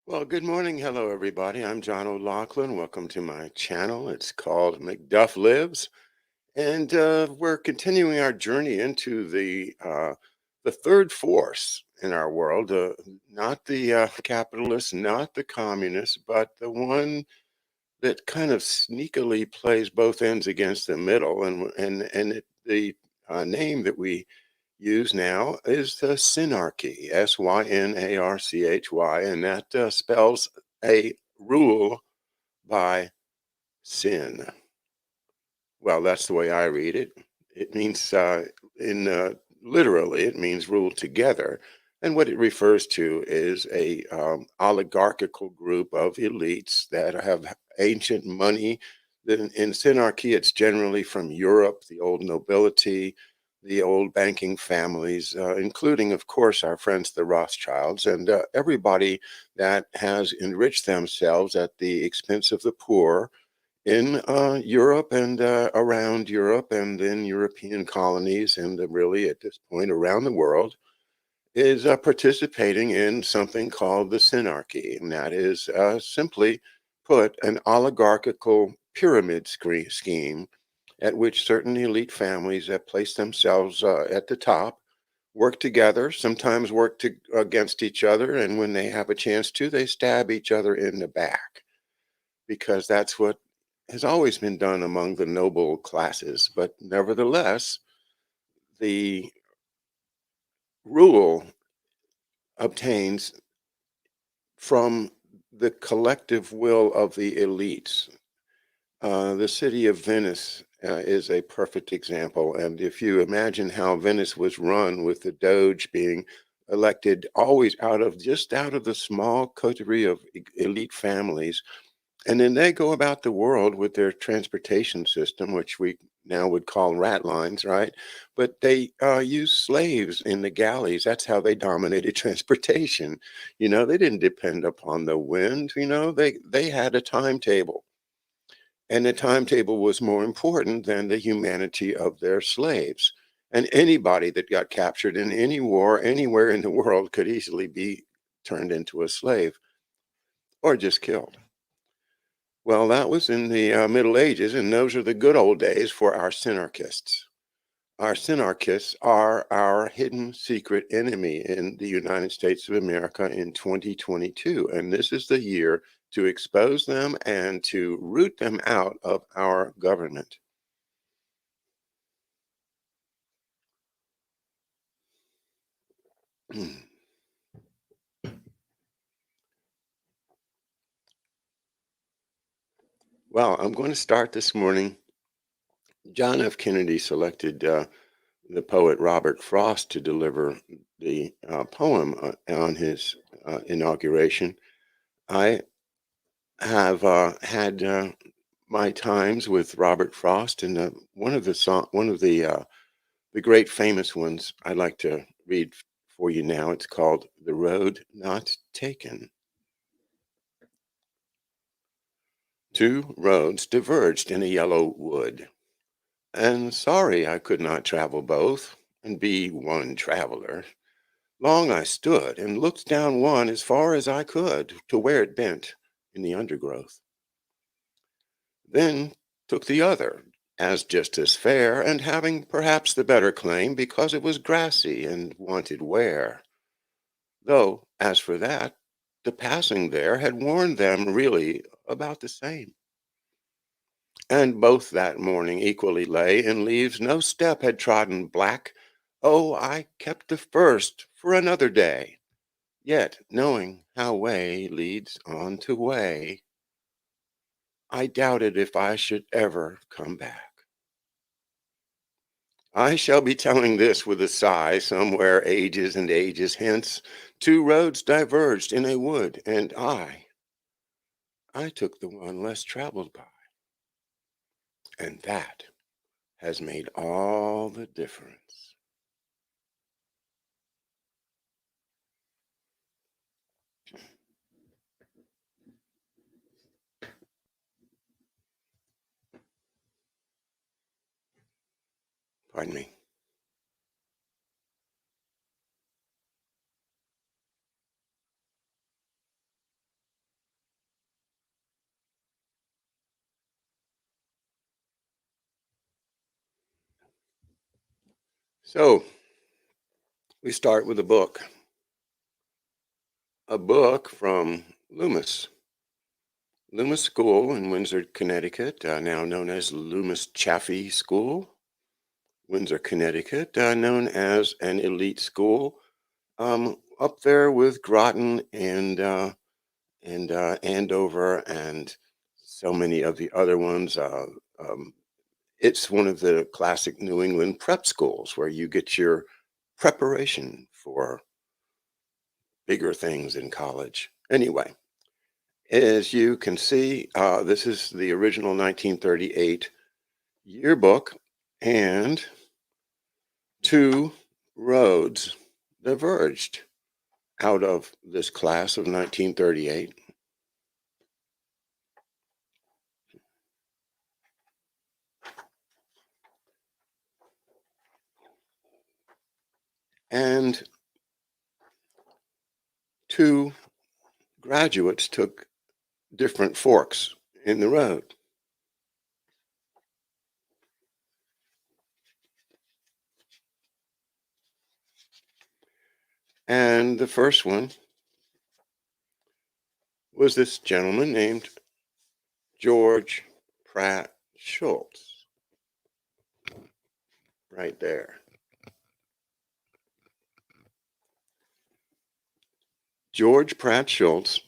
Well, good morning. Hello, everybody. I'm John O'Loughlin. Welcome to my channel. It's called McDuff Lives, and we're continuing our journey into the third force in our world. Not the capitalist, not the communist, but the one that kind of sneakily plays both ends against the middle. The name that we use now is the Synarchy, Synarchy, and that spells a rule by sin. Well, that's the way I read it. It means, in literally, it means rule together. And what it refers to is a oligarchical group of elites that have ancient money. In Synarchy, it's generally from Europe, the old nobility, the old banking families, including, of course, our friends, the Rothschilds, and everybody that has enriched themselves at the expense of the poor in Europe and around Europe and in European colonies and really at this point around the world is participating in something called the Synarchy. And that is simply put an oligarchical pyramid scheme at which certain elite families that place themselves at the top work together, sometimes against each other. And when they have a chance to, they stab each other in the back because that's what has always been done among the noble classes. But nevertheless, the rule obtains from the collective will of the elites. The city of Venice is a perfect example. And if you imagine how Venice was run with the Doge being elected always out of the small coterie of elite families. And then they go about the world with their transportation system, which we now would call rat lines, right? But they use slaves in the galleys. That's how they dominated transportation. They didn't depend upon the wind. They had a timetable, and the timetable was more important than the humanity of their slaves. And anybody that got captured in any war anywhere in the world could easily be turned into a slave or just killed. Well, that was in the Middle Ages, and those are the good old days for our Synarchists. Our Synarchists are our hidden secret enemy in the United States of America in 2022. And this is the year to expose them and to root them out of our government. Well, I'm going to start this morning. John F. Kennedy selected the poet Robert Frost to deliver the poem on his inauguration. I have had my times with Robert Frost, and one of the great famous ones I'd like to read for you now. It's called "The Road Not Taken." Two roads diverged in a yellow wood, and sorry I could not travel both and be one traveler. Long I stood and looked down one as far as I could to where it bent in the undergrowth. Then took the other, as just as fair, and having perhaps the better claim, because it was grassy and wanted wear. Though, as for that, the passing there had warned them really about the same. And both that morning equally lay in leaves no step had trodden black. Oh, I kept the first for another day. Yet, knowing how way leads on to way, I doubted if I should ever come back. I shall be telling this with a sigh somewhere ages and ages hence. Two roads diverged in a wood, and I took the one less traveled by. And that has made all the difference. Pardon me. So we start with a book from Loomis. Loomis School in Windsor, Connecticut, now known as Loomis Chaffee School, Windsor, Connecticut, known as an elite school, up there with Groton and Andover and so many of the other ones. Um, it's one of the classic New England prep schools where you get your preparation for bigger things in college. Anyway, as you can see, this is the original 1938 yearbook, and two roads diverged out of this class of 1938. And two graduates took different forks in the road. And the first one was this gentleman named George Pratt Schultz, right there. George Pratt Schultz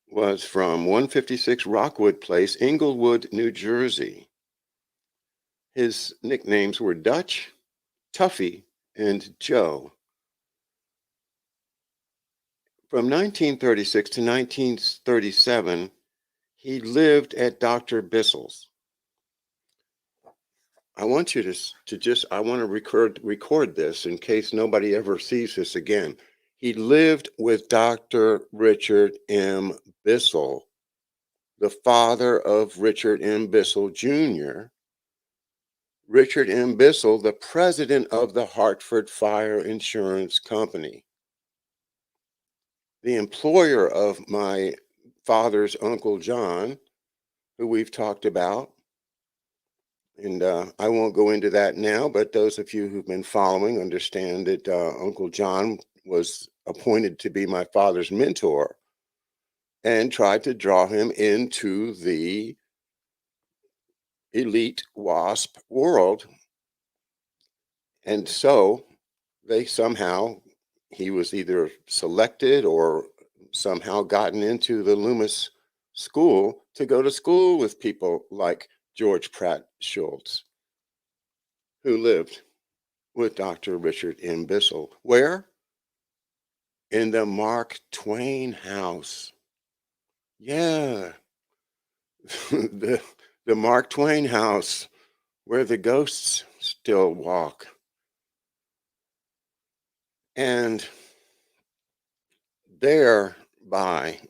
was from 156 Rockwood Place, Englewood, New Jersey. His nicknames were Dutch, Tuffy, and Joe. From 1936 to 1937, he lived at Dr. Bissell's. I want you to just, I want to record this in case nobody ever sees this again. He lived with Dr. Richard M. Bissell, the father of Richard M. Bissell Jr., Richard M. Bissell, the president of the Hartford Fire Insurance Company, the employer of my father's Uncle John, who we've talked about. And I won't go into that now, but those of you who've been following understand that Uncle John was appointed to be my father's mentor and tried to draw him into the elite WASP world. And so they somehow, he was either selected or somehow gotten into the Loomis school to go to school with people like George Pratt Schultz, who lived with Dr. Richard M. Bissell. Where? In the Mark Twain house. Yeah, the, the Mark Twain house where the ghosts still walk. And thereby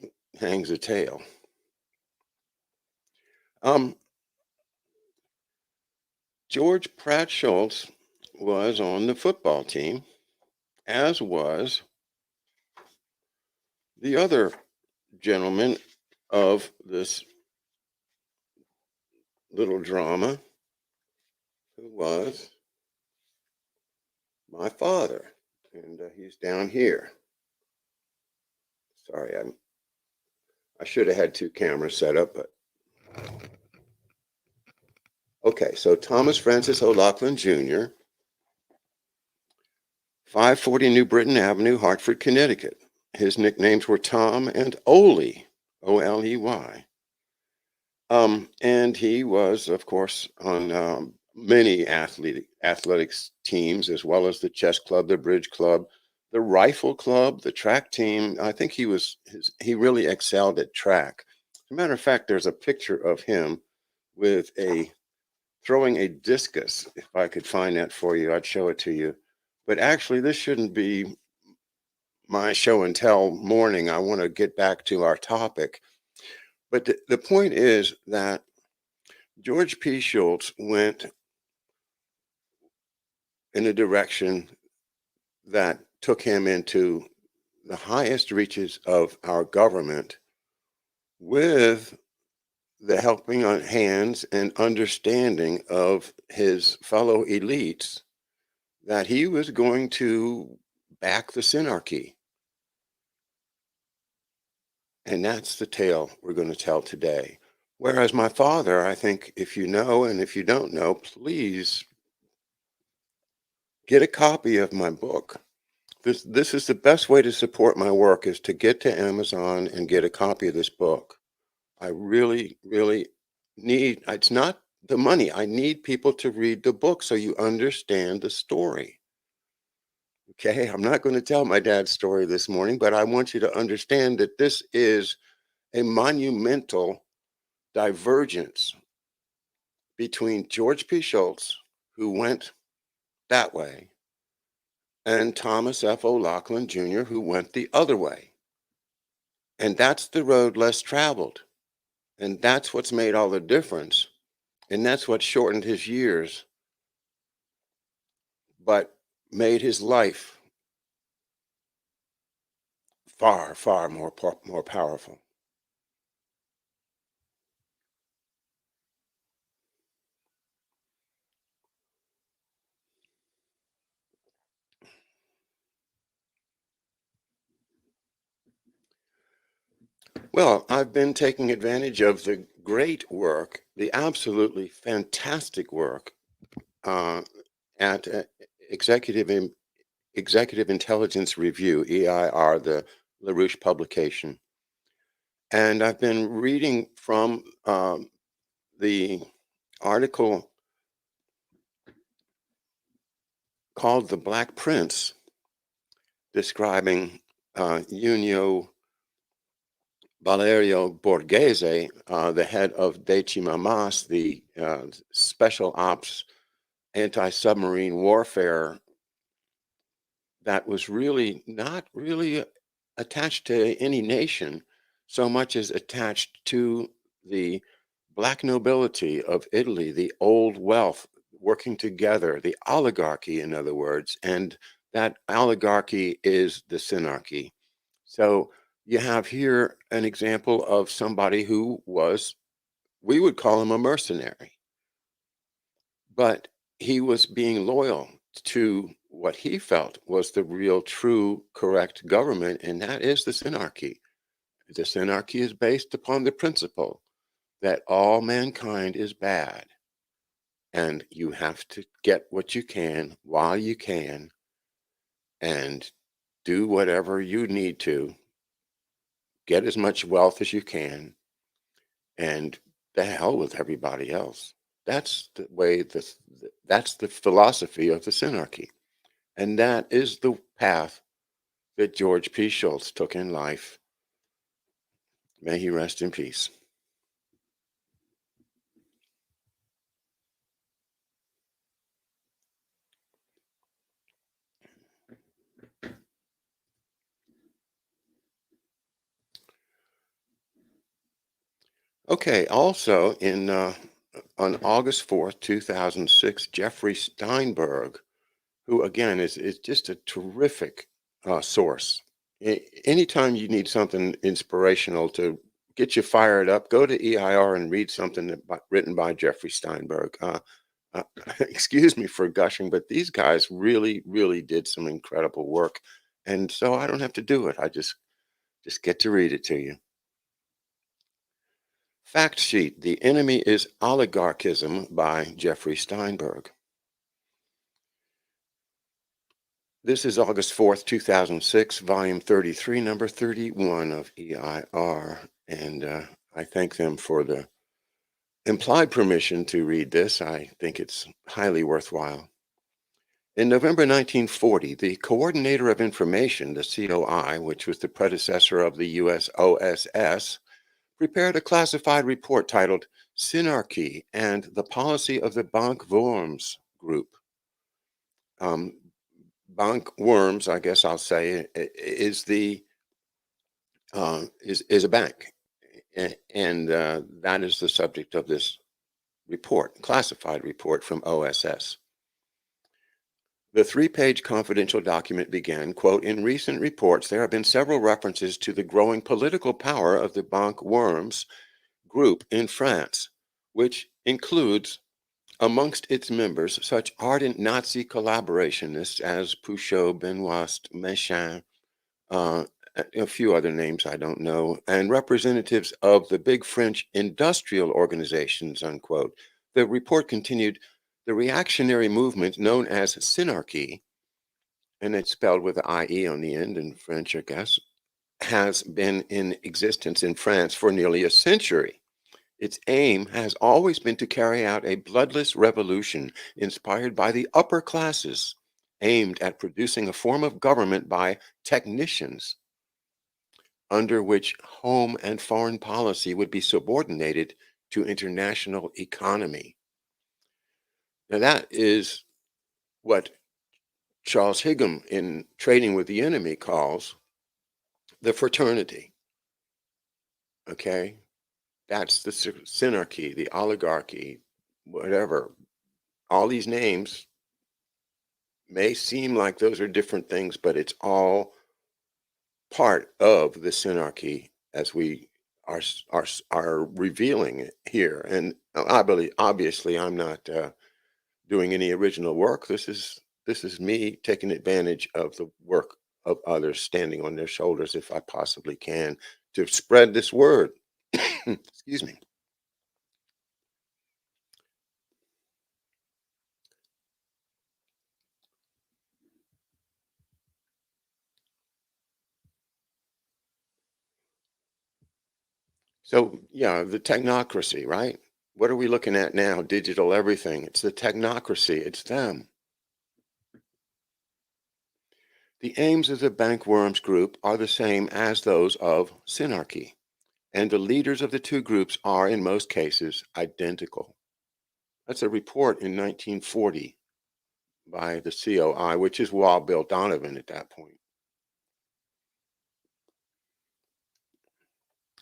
hangs a tale. George Pratt Schultz was on the football team, as was the other gentleman of this little drama, who was my father. And he's down here. Sorry, I should have had two cameras set up, but okay. So Thomas Francis O'Loughlin Jr., 540 New Britain Avenue, Hartford, Connecticut. His nicknames were Tom and Oley, Oley. And he was, of course, on many athletics teams, as well as the chess club, the bridge club, the rifle club, the track team. I think he really excelled at track. As a matter of fact, there's a picture of him with throwing a discus. If I could find that for you, I'd show it to you. But actually, this shouldn't be my show and tell morning. I want to get back to our topic. But the point is that George P. Schultz went in a direction that took him into the highest reaches of our government with the helping hands and understanding of his fellow elites that he was going to back the Synarchy. And that's the tale we're going to tell today. Whereas my father, I think if you know and if you don't know, please get a copy of my book. This is the best way to support my work is to get to Amazon and get a copy of this book. I really, really need, it's not the money. I need people to read the book so you understand the story. Okay, I'm not going to tell my dad's story this morning, but I want you to understand that this is a monumental divergence between George P. Shultz, who went that way, and Thomas F. O'Loughlin Jr., who went the other way. And that's the road less traveled. And that's what's made all the difference. And that's what shortened his years, but made his life far, far more powerful. Well, I've been taking advantage of the great work, the absolutely fantastic work uh, at Executive Intelligence Review, EIR, the LaRouche publication. And I've been reading from the article called The Black Prince, describing Junio Valerio Borghese, the head of Decimamas, the special ops anti-submarine warfare that was really not really attached to any nation so much as attached to the black nobility of Italy, the old wealth working together, the oligarchy, in other words, and that oligarchy is the Synarchy. So you have here an example of somebody who was, we would call him a mercenary, but he was being loyal to what he felt was the real, true, correct government, and that is the Synarchy. The Synarchy is based upon the principle that all mankind is bad, and you have to get what you can while you can and do whatever you need to, get as much wealth as you can, and the hell with everybody else. That's the way that's the philosophy of the Synarchy. And that is the path that George P. Shultz took in life. May he rest in peace. Okay, also on August 4th, 2006, Jeffrey Steinberg, who again is just a terrific source. Anytime you need something inspirational to get you fired up, go to EIR and read something written by Jeffrey Steinberg. Excuse me for gushing, but these guys really, really did some incredible work. And so I don't have to do it. I just get to read it to you. Fact sheet: The Enemy is Oligarchism by Jeffrey Steinberg. This is August 4th, 2006, volume 33, number 31 of EIR. And I thank them for the implied permission to read this. I think it's highly worthwhile. In November 1940, the Coordinator of Information, the COI, which was the predecessor of the US OSS, prepared a classified report titled Synarchy and the Policy of the Bank Worms Group. Bank Worms, I guess I'll say, is a bank, and that is the subject of this report, classified report from OSS. The three-page confidential document began, quote, "In recent reports, there have been several references to the growing political power of the Bank Worms Group in France, which includes Amongst its members, such ardent Nazi collaborationists as Pouchot, Benoist, Méchain, uh, a few other names I don't know, and representatives of the big French industrial organizations, unquote. The report continued, the reactionary movement known as Synarchy, and it's spelled with an IE on the end in French, I guess, has been in existence in France for nearly a century. Its aim has always been to carry out a bloodless revolution inspired by the upper classes, aimed at producing a form of government by technicians, under which home and foreign policy would be subordinated to international economy. Now, that is what Charles Higham in Trading with the Enemy calls the fraternity. Okay? That's the synarchy, the oligarchy, whatever. All these names may seem like those are different things, but it's all part of the synarchy as we are revealing it here. And I believe, obviously, I'm not doing any original work. This is me taking advantage of the work of others, standing on their shoulders if I possibly can, to spread this word. Excuse me. So, yeah, the technocracy, right? What are we looking at now? Digital everything. It's the technocracy. It's them. The aims of the Bankworms group are the same as those of Synarchy, and the leaders of the two groups are, in most cases, identical. That's a report in 1940 by the COI, which is Wild Bill Donovan at that point.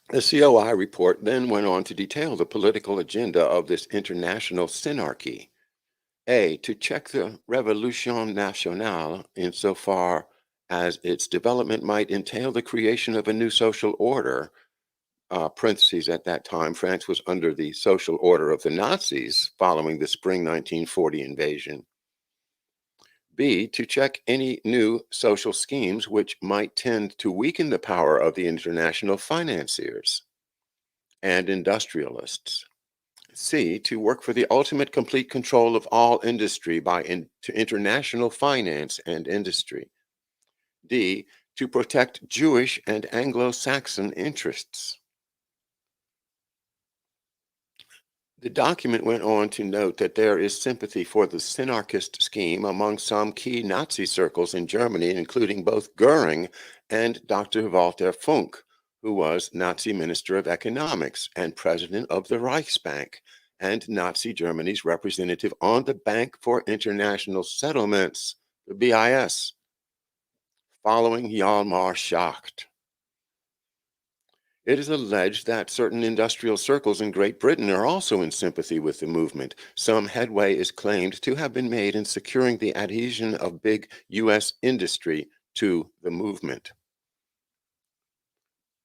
The COI report then went on to detail the political agenda of this international synarchy. A, to check the Révolution nationale insofar as its development might entail the creation of a new social order. Parentheses, at that time, France was under the social order of the Nazis following the spring 1940 invasion. B, to check any new social schemes which might tend to weaken the power of the international financiers and industrialists. C, to work for the ultimate complete control of all industry to international finance and industry. D, to protect Jewish and Anglo-Saxon interests. The document went on to note that there is sympathy for the Synarchist scheme among some key Nazi circles in Germany, including both Goering and Dr. Walter Funk, who was Nazi Minister of Economics and President of the Reichsbank, and Nazi Germany's representative on the Bank for International Settlements, the BIS, following Hjalmar Schacht. It is alleged that certain industrial circles in Great Britain are also in sympathy with the movement. Some headway is claimed to have been made in securing the adhesion of big U.S. industry to the movement.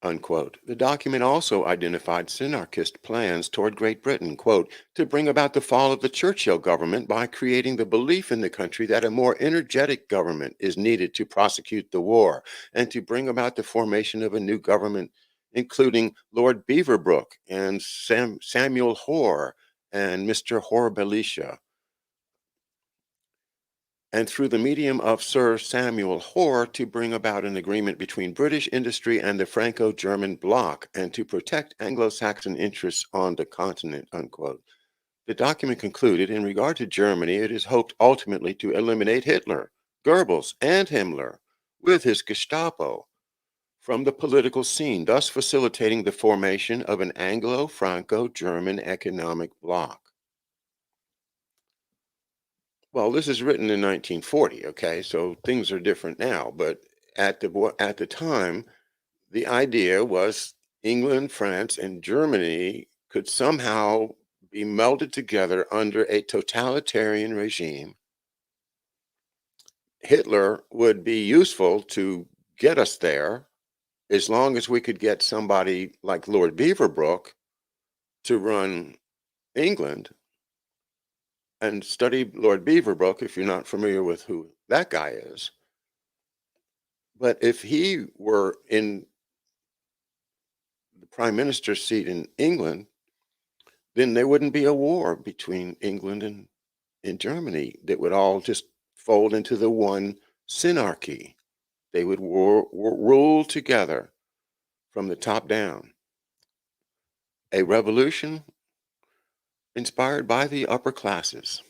Unquote. The document also identified Synarchist plans toward Great Britain, quote, to bring about the fall of the Churchill government by creating the belief in the country that a more energetic government is needed to prosecute the war, and to bring about the formation of a new government, including Lord Beaverbrook and Samuel Hoare and Mr. Horbelisha, and through the medium of Sir Samuel Hoare to bring about an agreement between British industry and the Franco-German bloc and to protect Anglo-Saxon interests on the continent, unquote. The document concluded, in regard to Germany, it is hoped ultimately to eliminate Hitler, Goebbels, and Himmler with his Gestapo from the political scene, thus facilitating the formation of an Anglo-Franco-German economic bloc. Well, this is written in 1940, okay? So things are different now, but at the time, the idea was England, France, and Germany could somehow be melded together under a totalitarian regime. Hitler would be useful to get us there as long as we could get somebody like Lord Beaverbrook to run England. and study Lord Beaverbrook if you're not familiar with who that guy is. But if he were in the prime minister's seat in England, then there wouldn't be a war between England and Germany that would all just fold into the one synarchy. They would rule together from the top down. A revolution inspired by the upper classes.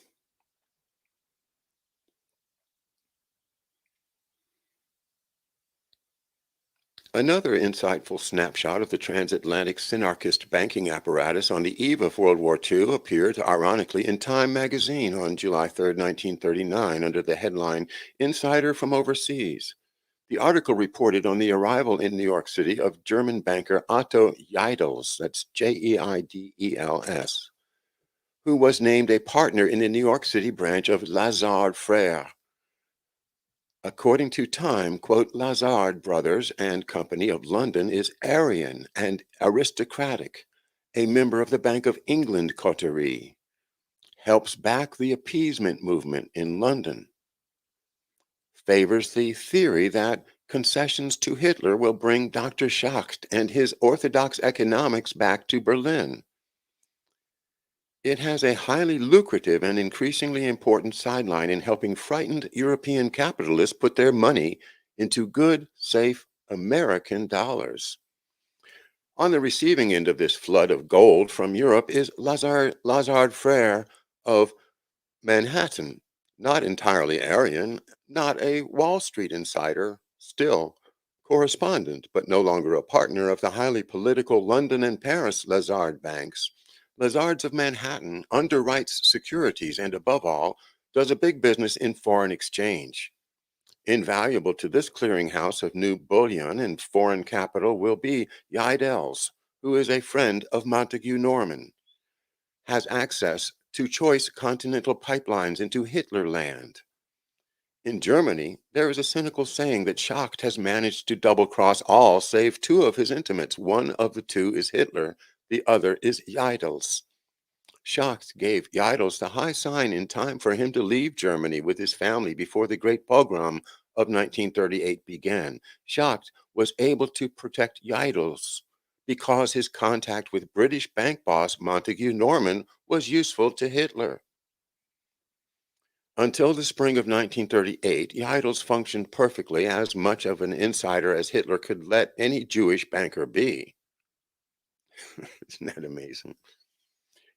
Another insightful snapshot of the transatlantic Synarchist banking apparatus on the eve of World War II appeared, ironically, in Time magazine on July 3, 1939, under the headline Insider from Overseas. The article reported on the arrival in New York City of German banker Otto Jeidels, that's Jeidels, who was named a partner in the New York City branch of Lazard Frères. According to Time, quote, Lazard Brothers and Company of London is Aryan and aristocratic, a member of the Bank of England coterie, helps back the appeasement movement in London, favors the theory that concessions to Hitler will bring Dr. Schacht and his orthodox economics back to Berlin. It has a highly lucrative and increasingly important sideline in helping frightened European capitalists put their money into good, safe American dollars. On the receiving end of this flood of gold from Europe is Lazard Frères of Manhattan, not entirely Aryan, not a Wall Street insider, still correspondent, but no longer a partner of the highly political London and Paris Lazard banks. Lazards of Manhattan underwrites securities and, above all, does a big business in foreign exchange. Invaluable to this clearinghouse of new bullion and foreign capital will be Jeidels, who is a friend of Montague Norman, has access to choice continental pipelines into Hitlerland. In Germany, there is a cynical saying that Schacht has managed to double-cross all save two of his intimates. One of the two is Hitler, the other is Jeidels. Schacht gave Jeidels the high sign in time for him to leave Germany with his family before the Great Pogrom of 1938 began. Schacht was able to protect Jeidels because his contact with British bank boss Montague Norman was useful to Hitler. Until the spring of 1938, Jeidels functioned perfectly, as much of an insider as Hitler could let any Jewish banker be. Isn't that amazing?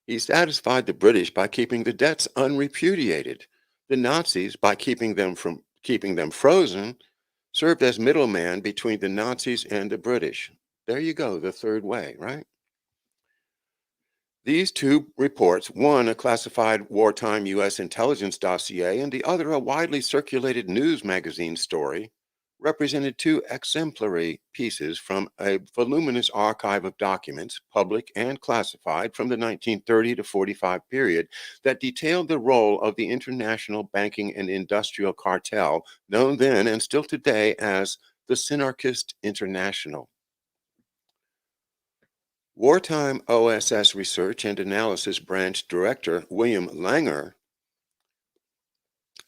He satisfied the British by keeping the debts unrepudiated. The Nazis, by keeping them frozen, served as middleman between the Nazis and the British. There you go, the third way, right? These two reports, one a classified wartime U.S. intelligence dossier and the other a widely circulated news magazine story, represented two exemplary pieces from a voluminous archive of documents, public and classified, from the 1930 to 45 period that detailed the role of the international banking and industrial cartel, known then and still today as the Synarchist International. Wartime OSS Research and Analysis Branch Director William Langer,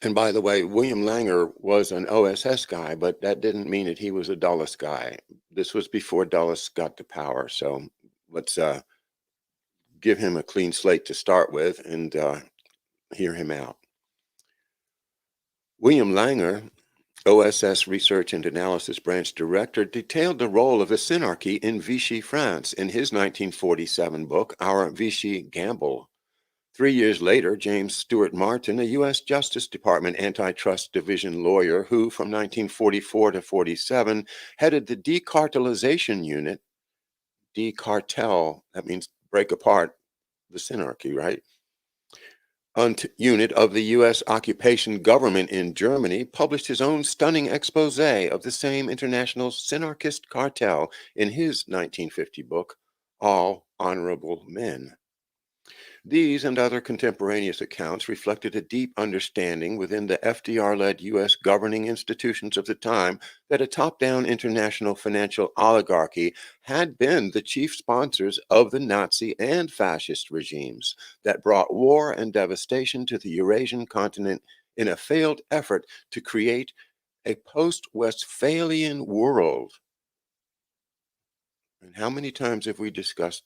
and by the way, William Langer was an OSS guy, but that didn't mean that he was a Dulles guy. This was before Dulles got to power, so let's give him a clean slate to start with and hear him out. William Langer, OSS Research and Analysis Branch Director, detailed the role of the Synarchy in Vichy France in his 1947 book, Our Vichy Gamble. 3 years later, James Stewart Martin, a U.S. Justice Department Antitrust Division lawyer who, from 1944 to 47, headed the decartelization unit, decartel, that means break apart the Synarchy, right? Unit of the U.S. occupation government in Germany, published his own stunning expose of the same international Synarchist cartel in his 1950 book, All Honorable Men. These and other contemporaneous accounts reflected a deep understanding within the FDR-led U.S. governing institutions of the time that a top-down international financial oligarchy had been the chief sponsors of the Nazi and fascist regimes that brought war and devastation to the Eurasian continent in a failed effort to create a post-Westphalian world. And how many times have we discussed,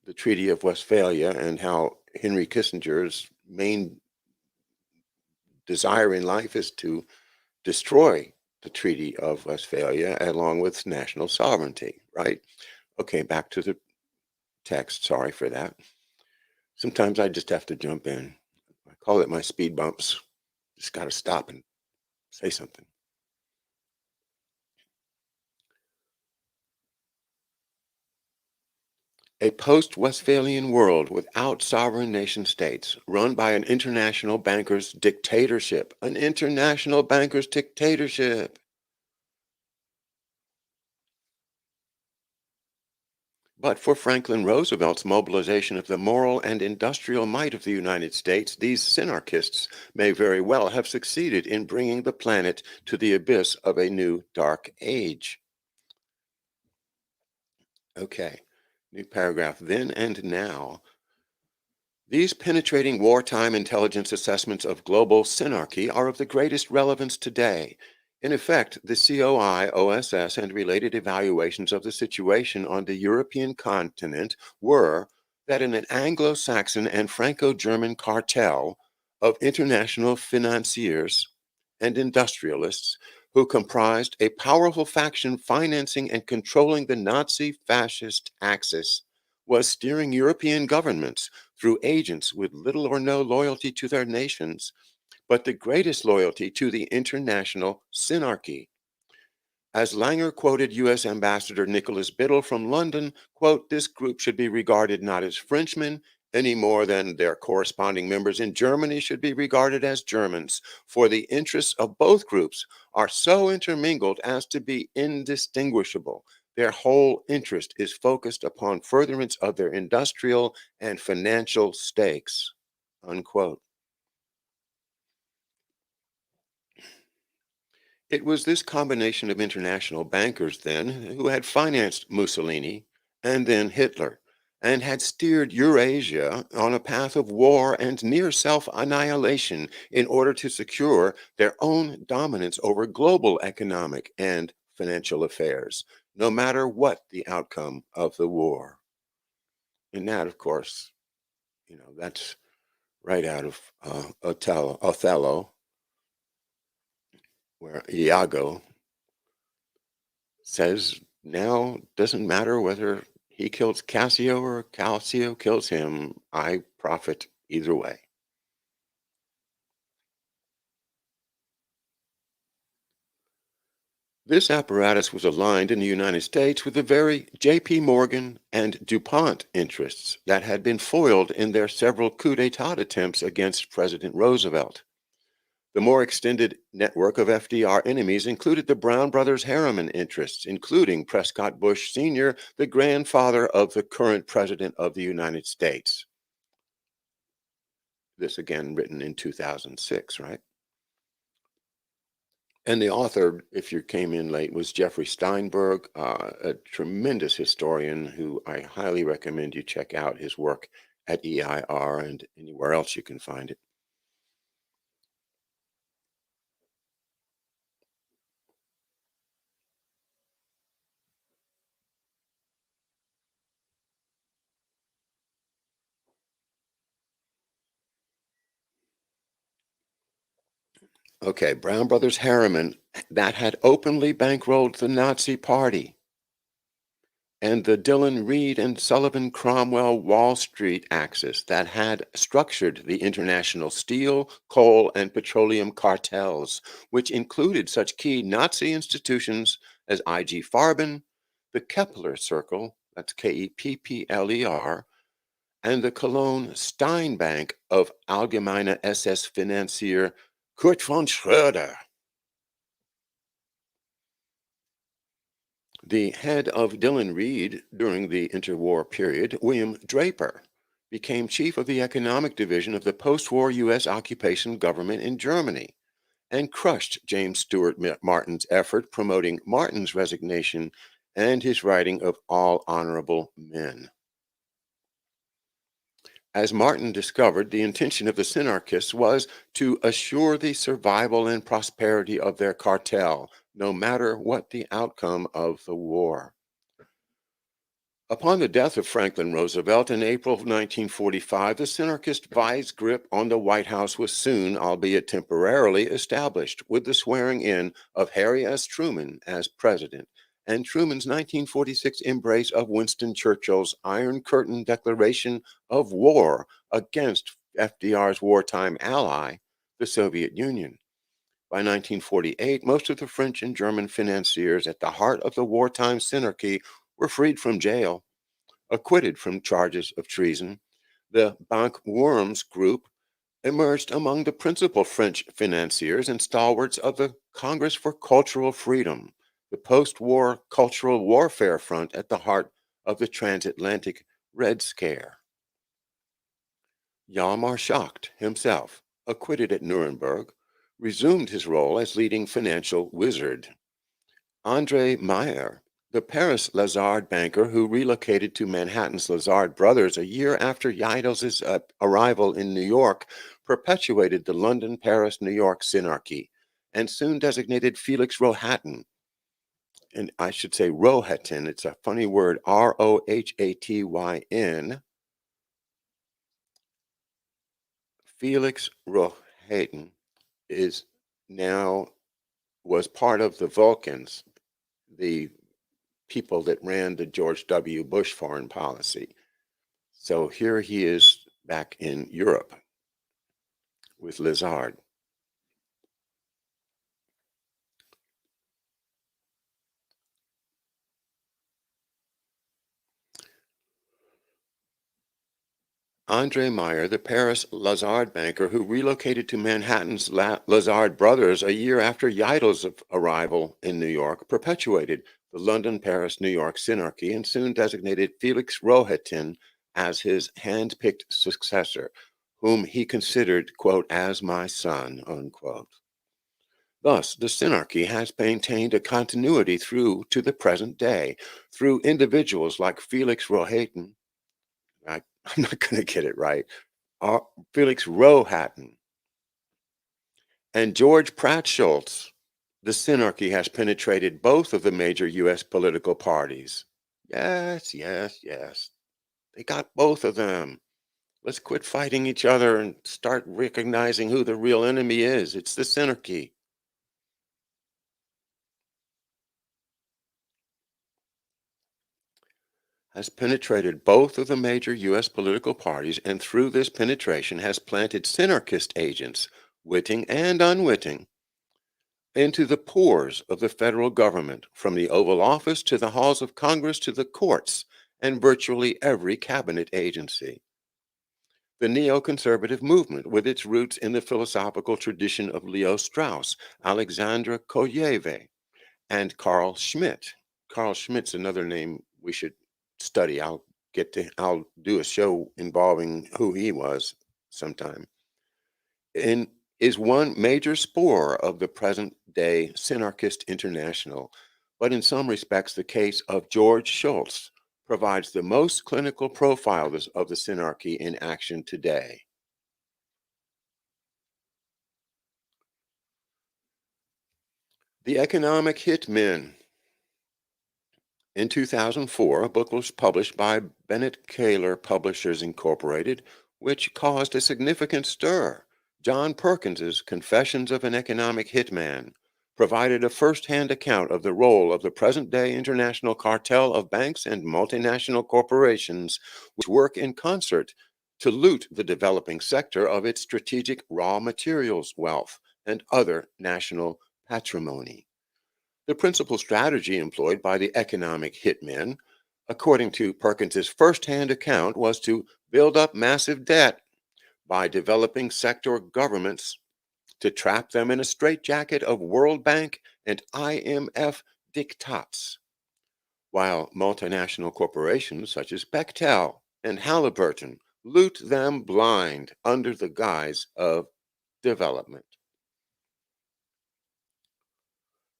the Treaty of Westphalia and how Henry Kissinger's main desire in life is to destroy the Treaty of Westphalia along with national sovereignty, right? Okay, back to the text. Sorry for that. Sometimes I just have to jump in. I call it my speed bumps. Just got to stop and say something. A post-Westphalian world without sovereign nation states, run by an international banker's dictatorship. An international banker's dictatorship. But for Franklin Roosevelt's mobilization of the moral and industrial might of the United States, these Synarchists may very well have succeeded in bringing the planet to the abyss of a new dark age. Okay, new paragraph. Then and now. These penetrating wartime intelligence assessments of global synarchy are of the greatest relevance today. In effect, the COI, OSS, and related evaluations of the situation on the European continent were that in an Anglo-Saxon and Franco-German cartel of international financiers and industrialists who comprised a powerful faction financing and controlling the Nazi fascist axis was steering European governments through agents with little or no loyalty to their nations, but the greatest loyalty to the international synarchy. As Langer quoted U.S. Ambassador Nicholas Biddle from London, quote, this group should be regarded not as Frenchmen any more than their corresponding members in Germany should be regarded as Germans, for the interests of both groups are so intermingled as to be indistinguishable. Their whole interest is focused upon furtherance of their industrial and financial stakes, unquote. It was this combination of international bankers then who had financed Mussolini and then Hitler and had steered Eurasia on a path of war and near self-annihilation in order to secure their own dominance over global economic and financial affairs, no matter what the outcome of the war. And that, of course, that's right out of Othello, where Iago says now doesn't matter whether he kills Cassio or Cassio kills him, I profit either way. This apparatus was aligned in the United States with the very J.P. Morgan and DuPont interests that had been foiled in their several coup d'etat attempts against President Roosevelt. The more extended network of FDR enemies included the Brown Brothers Harriman interests, including Prescott Bush Sr., the grandfather of the current President of the United States. This again written in 2006, right? And the author, if you came in late, was Jeffrey Steinberg, a tremendous historian who I highly recommend you check out his work at EIR and anywhere else you can find it. Okay, Brown Brothers Harriman, that had openly bankrolled the Nazi Party, and the Dillon Reed and Sullivan Cromwell Wall Street axis that had structured the international steel, coal, and petroleum cartels, which included such key Nazi institutions as I.G. Farben, the Kepler Circle, that's Keppler, and the Cologne Steinbank of Allgemeine SS financier Kurt von Schröder. The head of Dillon Reed during the interwar period, William Draper, became chief of the economic division of the post-war U.S. occupation government in Germany and crushed James Stewart Martin's effort promoting Martin's resignation and his writing of All Honorable Men. As Martin discovered, the intention of the Synarchists was to assure the survival and prosperity of their cartel, no matter what the outcome of the war. Upon the death of Franklin Roosevelt in April of 1945, the Synarchist vice grip on the White House was soon, albeit temporarily, established with the swearing in of Harry S. Truman as president and Truman's 1946 embrace of Winston Churchill's Iron Curtain Declaration of War against FDR's wartime ally, the Soviet Union. By 1948, most of the French and German financiers at the heart of the wartime synarchy were freed from jail, acquitted from charges of treason. The Bank Worms group emerged among the principal French financiers and stalwarts of the Congress for Cultural Freedom, the post-war cultural warfare front at the heart of the transatlantic Red Scare. Hjalmar Schacht himself, acquitted at Nuremberg, resumed his role as leading financial wizard. Andre Meyer, the Paris Lazard banker who relocated to Manhattan's Lazard Brothers a year after Yeidel's arrival in New York, perpetuated the London, Paris, New York synarchy and soon designated Felix Rohatyn, and I should say Rohatyn, it's a funny word, Rohatyn. Felix Rohatyn was part of the Vulcans, the people that ran the George W. Bush foreign policy. So here he is back in Europe with Lazard. Andre Meyer, the Paris Lazard banker who relocated to Manhattan's Lazard Brothers a year after Yeidel's arrival in New York, perpetuated the London, Paris, New York synarchy and soon designated Felix Rohatyn as his hand-picked successor, whom he considered, quote, as my son, unquote. Thus, the synarchy has maintained a continuity through to the present day through individuals like Felix Rohatyn. I'm not going to get it right. Felix Rohatyn and George Pratt Shultz. The synarchy has penetrated both of the major U.S. political parties. Yes, yes, yes. They got both of them. Let's quit fighting each other and start recognizing who the real enemy is. It's the synarchy. Has penetrated both of the major U.S. political parties and through this penetration has planted Synarchist agents, witting and unwitting, into the pores of the federal government, from the Oval Office to the halls of Congress to the courts and virtually every cabinet agency. The neoconservative movement, with its roots in the philosophical tradition of Leo Strauss, Alexandra Kolyeva, and Carl Schmitt. Carl Schmitt's another name we should study. I'll do a show involving who he was sometime. And is one major spore of the present day Synarchist International, but in some respects the case of George Shultz provides the most clinical profile of the Synarchy in action today. The economic hitmen. In 2004, a book was published by Bennett Kaler Publishers Incorporated, which caused a significant stir. John Perkins's Confessions of an Economic Hitman provided a first-hand account of the role of the present-day international cartel of banks and multinational corporations which work in concert to loot the developing sector of its strategic raw materials wealth and other national patrimony. The principal strategy employed by the economic hitmen, according to Perkins's first-hand account, was to build up massive debt by developing sector governments to trap them in a straitjacket of World Bank and IMF diktats, while multinational corporations such as Bechtel and Halliburton loot them blind under the guise of development.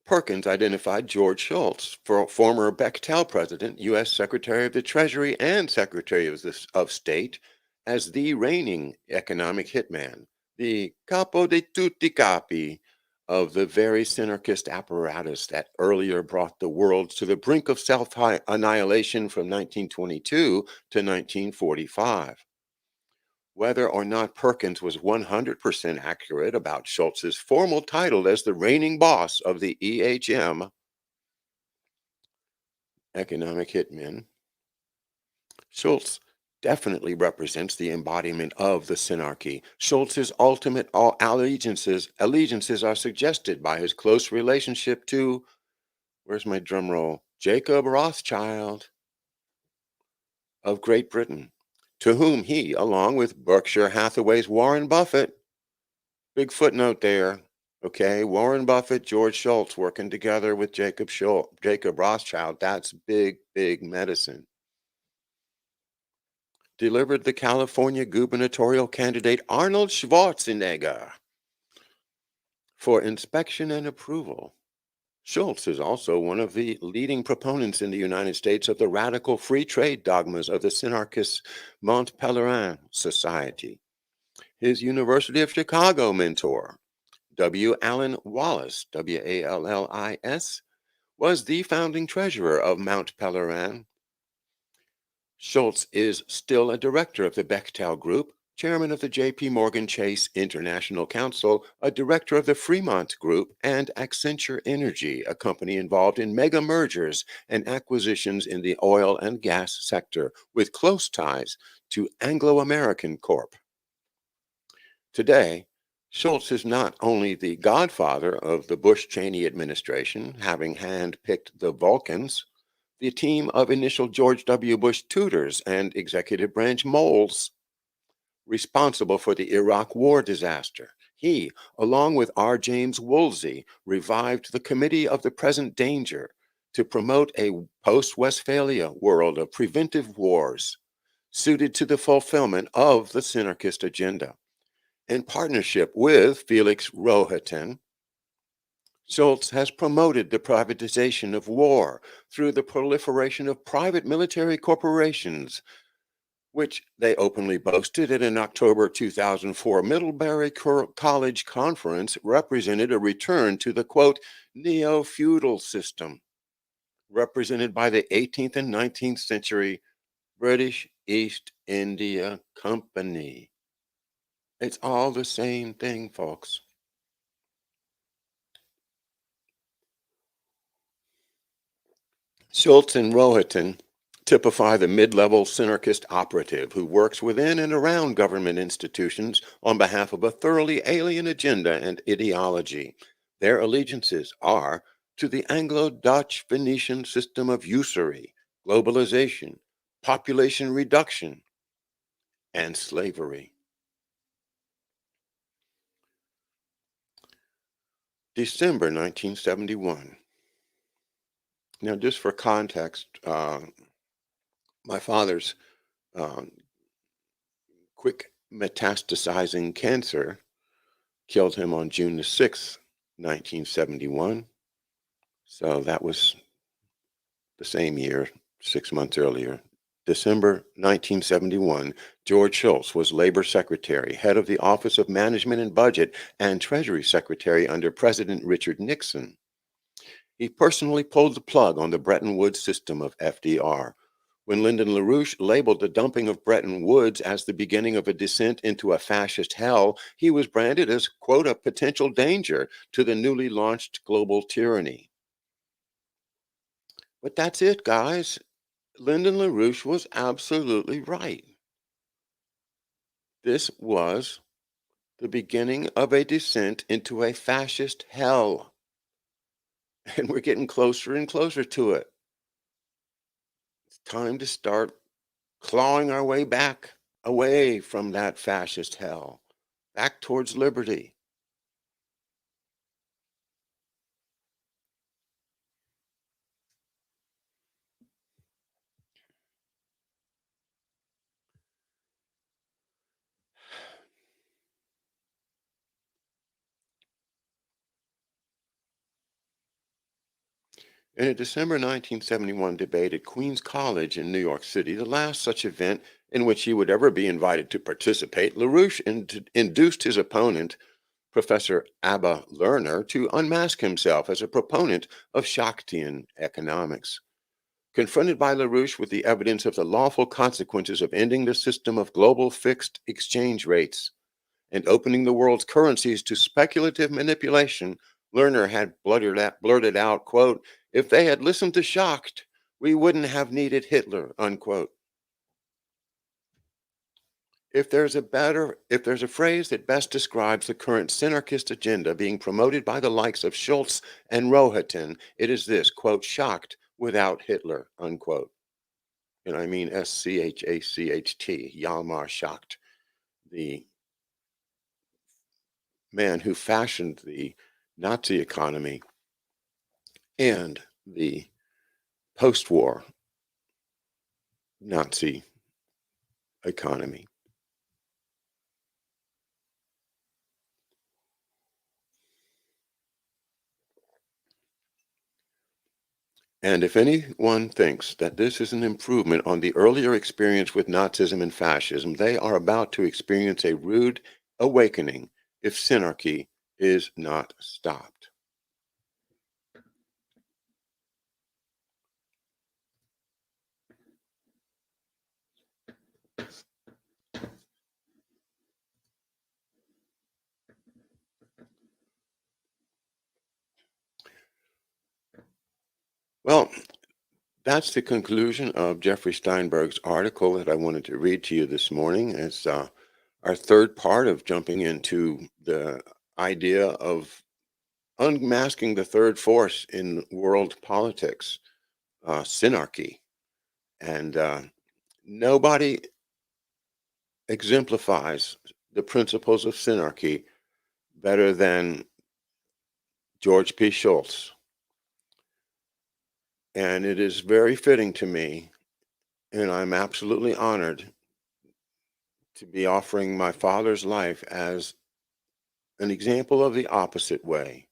Perkins identified George Shultz, former Bechtel president, U.S. Secretary of the Treasury, and Secretary of State, as the reigning economic hitman, the capo di tutti capi of the very Synarchist apparatus that earlier brought the world to the brink of self annihilation from 1922 to 1945. Whether or not Perkins was 100% accurate about Schultz's formal title as the reigning boss of the EHM, economic hitmen, Schultz definitely represents the embodiment of the synarchy. Schultz's ultimate allegiances are suggested by his close relationship to, where's my drum roll, Jacob Rothschild of Great Britain, to whom he, along with Berkshire Hathaway's Warren Buffett, big footnote there. Okay, Warren Buffett, George Shultz working together with Jacob Rothschild. That's big, big medicine. Delivered the California gubernatorial candidate Arnold Schwarzenegger for inspection and approval. Schultz is also one of the leading proponents in the United States of the radical free trade dogmas of the Synarchist Mont Pelerin Society. His University of Chicago mentor, W. Allen Wallace, Wallis, was the founding treasurer of Mount Pelerin. Schultz is still a director of the Bechtel Group, chairman of the J.P. Morgan Chase International Council, a director of the Fremont Group, and Accenture Energy, a company involved in mega mergers and acquisitions in the oil and gas sector, with close ties to Anglo American Corp. Today, Schultz is not only the godfather of the Bush-Cheney administration, having handpicked the Vulcans, the team of initial George W. Bush tutors and executive branch moles responsible for the Iraq War disaster. He, along with R. James Woolsey, revived the Committee of the Present Danger to promote a post-Westphalia world of preventive wars suited to the fulfillment of the Synarchist agenda. In partnership with Felix Rohatyn, Schultz has promoted the privatization of war through the proliferation of private military corporations, which they openly boasted at an October 2004 Middlebury College conference represented a return to the, quote, neo-feudal system, represented by the 18th and 19th century British East India Company. It's all the same thing, folks. Schultz and Rohatyn typify the mid-level synarchist operative who works within and around government institutions on behalf of a thoroughly alien agenda and ideology. Their allegiances are to the Anglo-Dutch Venetian system of usury, globalization, population reduction, and slavery. December 1971. Now, just for context, my father's quick metastasizing cancer killed him on June the 6th, 1971. So that was the same year, 6 months earlier. December 1971, George Shultz was Labor Secretary, head of the Office of Management and Budget, and Treasury Secretary under President Richard Nixon. He personally pulled the plug on the Bretton Woods system of FDR. When Lyndon LaRouche labeled the dumping of Bretton Woods as the beginning of a descent into a fascist hell, he was branded as, quote, a potential danger to the newly launched global tyranny. But that's it, guys. Lyndon LaRouche was absolutely right. This was the beginning of a descent into a fascist hell. And we're getting closer and closer to it. It's time to start clawing our way back away from that fascist hell, back towards liberty. In a December 1971 debate at Queens College in New York City, the last such event in which he would ever be invited to participate, LaRouche induced his opponent, Professor Abba Lerner, to unmask himself as a proponent of Shaktian economics. Confronted by LaRouche with the evidence of the lawful consequences of ending the system of global fixed exchange rates and opening the world's currencies to speculative manipulation, Lerner had blurted out, quote, "If they had listened to Schacht, we wouldn't have needed Hitler," unquote. If there's a phrase that best describes the current Synarchist agenda being promoted by the likes of Shultz and Rohatyn, it is this, quote, "Schacht without Hitler," unquote. And I mean Schacht, Hjalmar Schacht, the man who fashioned the Nazi economy and the post-war Nazi economy. And if anyone thinks that this is an improvement on the earlier experience with Nazism and fascism, they are about to experience a rude awakening if Synarchy is not stopped. Well, that's the conclusion of Jeffrey Steinberg's article that I wanted to read to you this morning as our third part of jumping into the idea of unmasking the third force in world politics, Synarchy. And nobody exemplifies the principles of Synarchy better than George P. Shultz. And it is very fitting to me, and I'm absolutely honored to be offering my father's life as an example of the opposite way.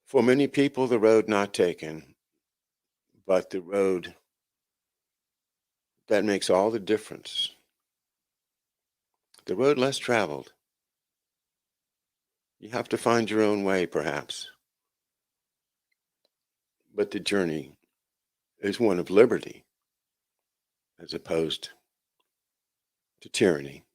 For many people, the road not taken, but the road that makes all the difference. The road less traveled. You have to find your own way, perhaps. But the journey is one of liberty as opposed to tyranny.